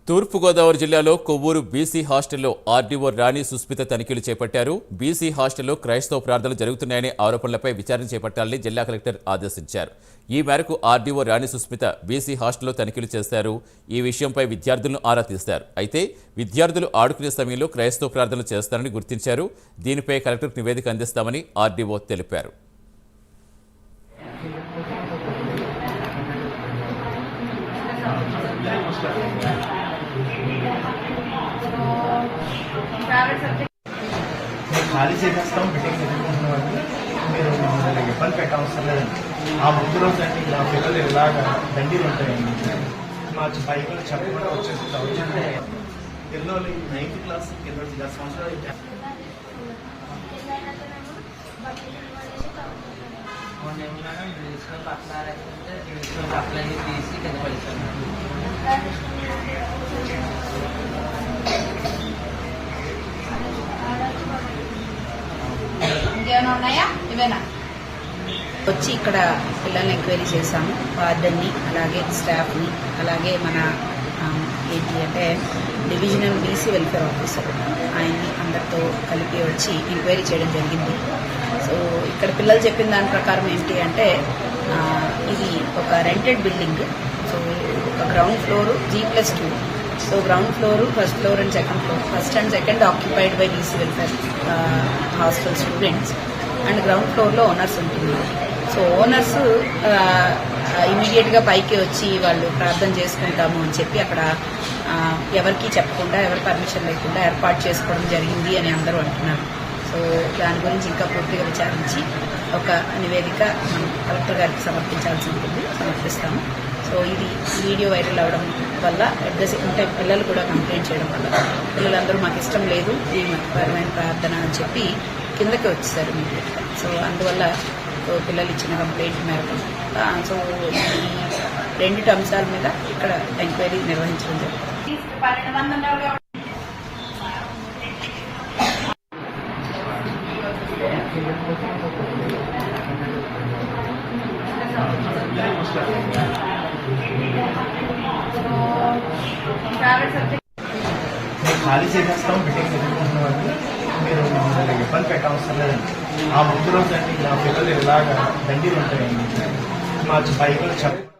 తూర్పుగోదావరి జిల్లాలో కొవ్వూరు బీసీ హాస్టల్లో ఆర్డీఓ రాణి సుస్మిత తనిఖీలు చేపట్టారు. బీసీ హాస్టల్లో క్రైస్తవ ప్రార్థనలు జరుగుతున్నాయనే ఆరోపణలపై విచారణ చేపట్టాలని జిల్లా కలెక్టర్ ఆదేశించారు. ఈ మేరకు ఆర్డీఓ రాణి సుస్మిత బీసీ హాస్టల్లో తనిఖీలు చేశారు. ఈ విషయంపై విద్యార్థులను ఆరా తీశారు. అయితే విద్యార్థులు ఆడుకునే సమయంలో క్రైస్తవ ప్రార్థనలు చేస్తారని గుర్తించారు. దీనిపై కలెక్టర్కు నివేదిక అందిస్తామని ఆర్డీఓ తెలిపారు. ఖాళీ చేసేస్తాం. బిల్డింగ్ ఎదుర్కొంటున్నామండి. మీరు ఇబ్బంది పెట్టవసరం లేదండి. ఆ ముందు రోజు అండి ఇలా పిల్లలు ఇలాగా దండీలు ఉంటాయండి. మా బైబిల్ చెప్పకుండా వచ్చేసి చదువుతుంటే పిల్లలు 9th క్లాస్ కింద 10 సంవత్సరాలు తీసి కింద పడిస్తాను. వచ్చి ఇక్కడ పిల్లల్ని ఎంక్వైరీ చేశాము. వార్డెన్ని, అలాగే స్టాఫ్ని, అలాగే మన ఏంటి అంటే డివిజనల్ బీసీ వెల్ఫేర్ ఆఫీసర్ ఆయన్ని అందరితో కలిపి వచ్చి ఎంక్వైరీ చేయడం జరిగింది. సో ఇక్కడ పిల్లలు చెప్పిన దాని ప్రకారం ఏంటి అంటే ఇది ఒక రెంటెడ్ బిల్డింగ్. సో ఒక ground floor G+2. So ground floor, first floor and second floor, first and second occupied by BC welfare hostel students and ground ఫ్లోర్లో ఓనర్స్ ఉంటుంది. సో ఓనర్స్ ఇమీడియట్గా పైకి వచ్చి వాళ్ళు ప్రార్థన చేసుకుంటాము అని చెప్పి అక్కడ ఎవరికి చెప్పకుండా, ఎవరి పర్మిషన్ లేకుండా ఏర్పాటు చేసుకోవడం జరిగింది అని అందరూ అంటున్నారు. సో దాని గురించి ఇంకా పూర్తిగా విచారించి ఒక నివేదిక మనం కలెక్టర్ గారికి సమర్పించాల్సి ఉంటుంది, సమర్పిస్తాము. సో ఇది వీడియో వైరల్ అవ్వడం వల్ల అంటే పిల్లలు కూడా కంప్లైంట్ చేయడం వల్ల పిల్లలందరూ మాకు ఇష్టం లేదు ఈ మతపరమైన ప్రార్థన అని చెప్పి కిందకి వచ్చేసారు ఇమీడియట్గా. సో అందువల్ల పిల్లలు ఇచ్చిన కంప్లైంట్ మేరకు సో ఈ 2 అంశాల మీద ఇక్కడ ఎంక్వైరీ నిర్వహించడం జరిగింది. ఖాళీ చేసేస్తాం. బిల్డింగ్ ఎదుర్కొంటున్నామండి. మీరు ఇబ్బంది పెట్టవసరం లేదండి. ఆ ముందు రోజు అండి ఇలా పిల్లలు ఇలాగా దండీలు ఉంటాయండి. మా బైబిల్ చెప్ప